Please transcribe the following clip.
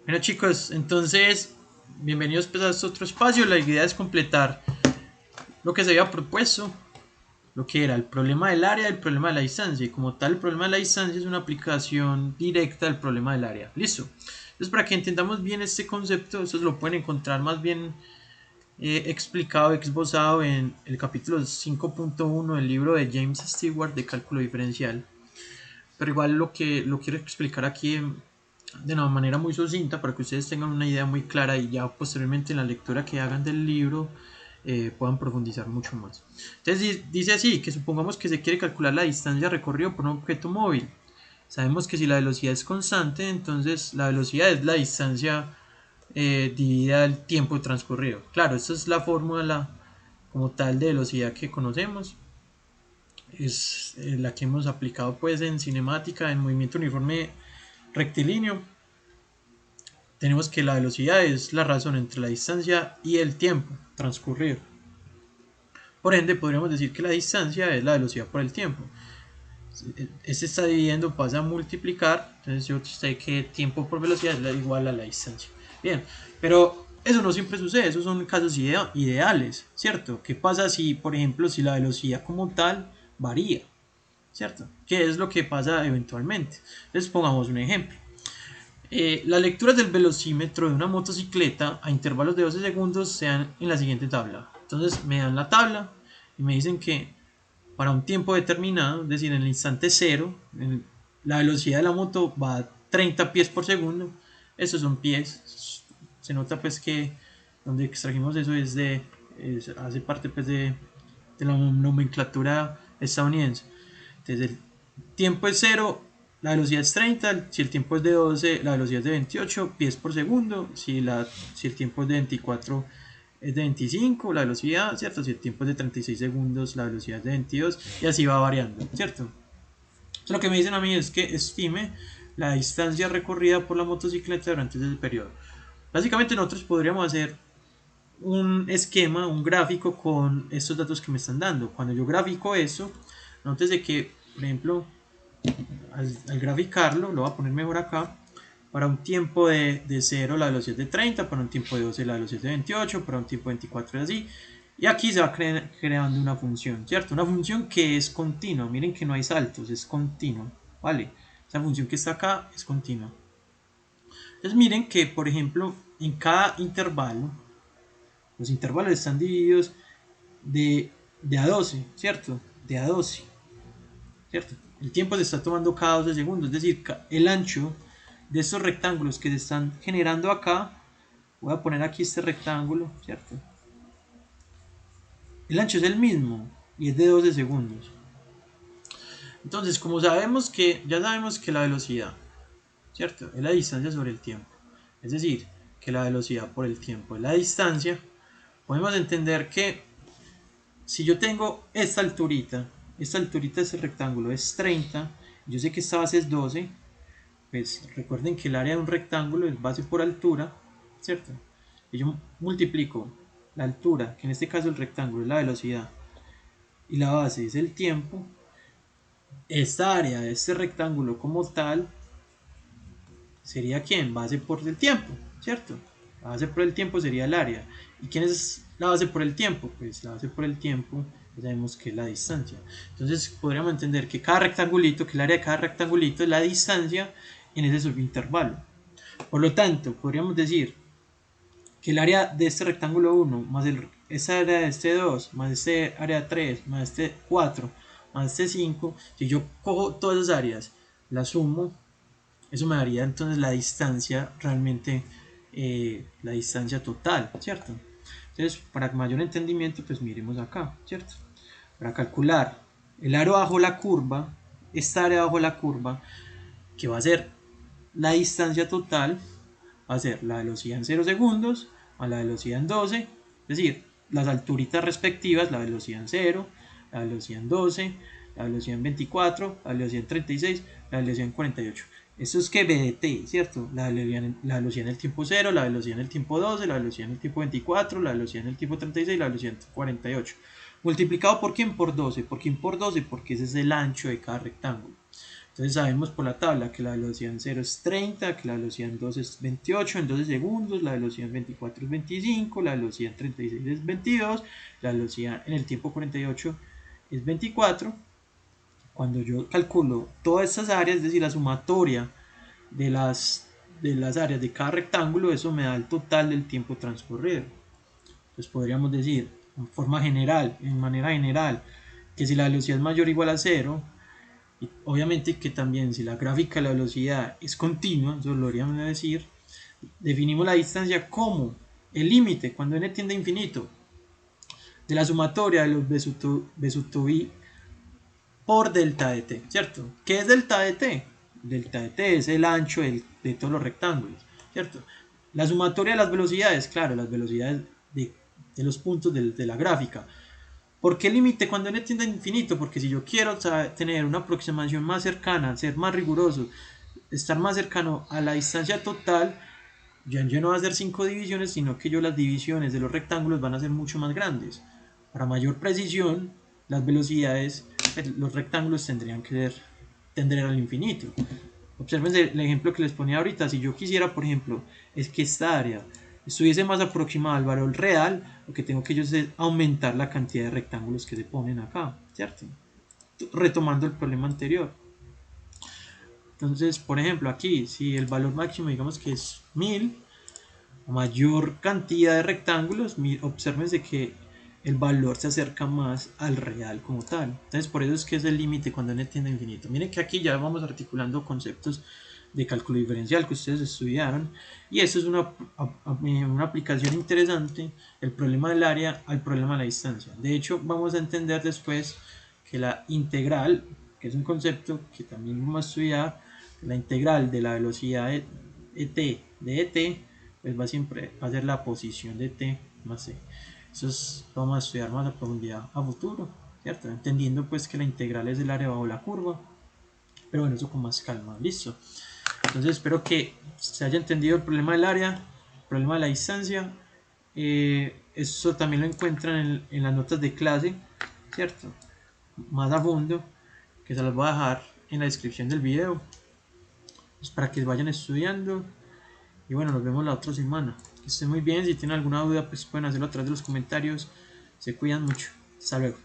Bueno chicos, entonces bienvenidos pues, a este otro espacio. La idea es completar lo que se había propuesto, lo que era el problema del área y el problema de la distancia. Y como tal, el problema de la distancia es una aplicación directa del problema del área. Listo. Entonces, para que entendamos bien este concepto, eso lo pueden encontrar más bien explicado, esbozado en el capítulo 5.1 del libro de James Stewart de cálculo diferencial. Pero igual lo quiero explicar aquí de una manera muy sucinta para que ustedes tengan una idea muy clara y ya posteriormente en la lectura que hagan del libro puedan profundizar mucho más. Entonces dice así, que supongamos que se quiere calcular la distancia recorrida por un objeto móvil. Sabemos que si la velocidad es constante, entonces la velocidad es la distancia dividida el tiempo transcurrido. Claro, esta es la fórmula como tal de velocidad que conocemos. Es la que hemos aplicado pues en cinemática, en movimiento uniforme rectilíneo. Tenemos que la velocidad es la razón entre la distancia y el tiempo transcurrido. Por ende, podríamos decir que la distancia es la velocidad por el tiempo. Este está dividiendo, pasa a multiplicar. Entonces yo sé que tiempo por velocidad es igual a la distancia. Bien, pero eso no siempre sucede. Esos son casos ideales, ¿cierto? ¿Qué pasa si, por ejemplo, si la velocidad como tal varía? ¿Cierto? ¿Qué es lo que pasa eventualmente? Les pongamos un ejemplo. Las lecturas del velocímetro de una motocicleta a intervalos de 12 segundos se dan en la siguiente tabla. Entonces me dan la tabla y me dicen que para un tiempo determinado, es decir, en el instante cero, la velocidad de la moto va a 30 pies por segundo. Esos son pies. Se nota pues que donde extrajimos eso hace parte pues de la nomenclatura estadounidense. Entonces el tiempo es cero, la velocidad es 30, si el tiempo es de 12, la velocidad es de 28 pies por segundo, si el tiempo es de 24 es de 25 la velocidad, ¿cierto? Si el tiempo es de 36 segundos, la velocidad es de 22 y así va variando, ¿cierto? Entonces, lo que me dicen a mí es que estime la distancia recorrida por la motocicleta durante ese periodo. Básicamente nosotros podríamos hacer un esquema, un gráfico con estos datos que me están dando. Cuando yo grafico eso, nótese que, por ejemplo, al graficarlo, lo voy a poner mejor acá, para un tiempo de 0 la velocidad es de 30, para un tiempo de 12 la velocidad es de 28, para un tiempo de 24 es así. Y aquí se va creando una función, ¿cierto? Una función que es continua. Miren que no hay saltos, es continua, ¿vale? Esa función que está acá es continua. Entonces miren que, por ejemplo, en cada intervalo, los intervalos están divididos de a 12, ¿cierto? De a 12, ¿cierto? El tiempo se está tomando cada 12 segundos, es decir, el ancho de estos rectángulos que se están generando acá, voy a poner aquí este rectángulo, ¿cierto? El ancho es el mismo y es de 12 segundos. Entonces, como ya sabemos que la velocidad, ¿cierto? Es la distancia sobre el tiempo. Es decir, que la velocidad por el tiempo es la distancia. Podemos entender que si yo tengo esta alturita de este rectángulo es 30, yo sé que esta base es 12, pues recuerden que el área de un rectángulo es base por altura, ¿cierto? Y yo multiplico la altura, que en este caso el rectángulo es la velocidad, y la base es el tiempo. Esta área de este rectángulo como tal sería ¿quién? Base por el tiempo, ¿cierto? La base por el tiempo sería el área. ¿Y quién es la base por el tiempo? Pues la base por el tiempo ya sabemos que es la distancia. Entonces podríamos entender que cada rectangulito, que el área de cada rectangulito es la distancia en ese subintervalo. Por lo tanto, podríamos decir que el área de este rectángulo 1 más esa área de este 2 más este área 3 más este 4 más este 5, si yo cojo todas esas áreas, las sumo, eso me daría entonces la distancia realmente, la distancia total, ¿cierto? Entonces, para mayor entendimiento, pues miremos acá, ¿cierto? Para calcular el aro bajo la curva, esta área bajo la curva, que va a ser la distancia total, va a ser la velocidad en 0 segundos más la velocidad en 12, es decir, las alturitas respectivas, la velocidad en 0, la velocidad en 12, la velocidad en 24, la velocidad en 36, la velocidad en 48. Esto es que BDT, ¿cierto? La velocidad en el tiempo 0, la velocidad en el tiempo 12, la velocidad en el tiempo 24, la velocidad en el tiempo 36, la velocidad en 48. Multiplicado por quién? Por 12. ¿Por quién por 12? Porque ese es el ancho de cada rectángulo. Entonces sabemos por la tabla que la velocidad en 0 es 30, que la velocidad en 2 es 28 en 12 segundos, la velocidad en 24 es 25, la velocidad en 36 es 22, la velocidad en el tiempo 48 es 24. Cuando yo calculo todas estas áreas, es decir, la sumatoria de las áreas de cada rectángulo, eso me da el total del tiempo transcurrido. Entonces podríamos decir, en manera general, que si la velocidad es mayor o igual a 0, y obviamente que también si la gráfica de la velocidad es continua, eso lo deberíamos decir, definimos la distancia como el límite, cuando n tiende a infinito, de la sumatoria de los b sub i por delta de t, ¿cierto? ¿Qué es delta de t? Delta de t es el ancho de todos los rectángulos, ¿cierto? La sumatoria de las velocidades, claro, las velocidades de los puntos de la gráfica. ¿Por qué límite cuando n tiende a infinito? Porque si yo quiero tener una aproximación más cercana, ser más riguroso, estar más cercano a la distancia total, ya yo no va a hacer 5 divisiones, sino que yo las divisiones de los rectángulos van a ser mucho más grandes. Para mayor precisión, las velocidades, los rectángulos tendrían que tender al infinito. Observen el ejemplo que les ponía ahorita. Si yo quisiera, por ejemplo, es que esta área estuviese más aproximada al valor real, lo que tengo que yo es aumentar la cantidad de rectángulos que se ponen acá, ¿cierto? Retomando el problema anterior. Entonces, por ejemplo, aquí, si el valor máximo digamos que es 1000, mayor cantidad de rectángulos, obsérvense que el valor se acerca más al real como tal. Entonces, por eso es que es el límite cuando n tiende a infinito. Miren que aquí ya vamos articulando conceptos de cálculo diferencial que ustedes estudiaron, y eso es una aplicación interesante, el problema del área al problema de la distancia. De hecho, vamos a entender después que la integral, que es un concepto que también vamos a estudiar, la integral de la velocidad de et, pues va a ser la posición de t más c. Eso vamos a estudiar más a profundidad a futuro, ¿cierto? Entendiendo pues que la integral es el área bajo la curva, pero bueno, eso con más calma, listo. Entonces espero que se haya entendido el problema del área, el problema de la distancia. Eso también lo encuentran en las notas de clase, ¿cierto? Más a fondo, que se las voy a dejar en la descripción del video, pues para que vayan estudiando. Y bueno, nos vemos la otra semana. Que estén muy bien. Si tienen alguna duda, pues pueden hacerlo a través de los comentarios. Se cuidan mucho. Hasta luego.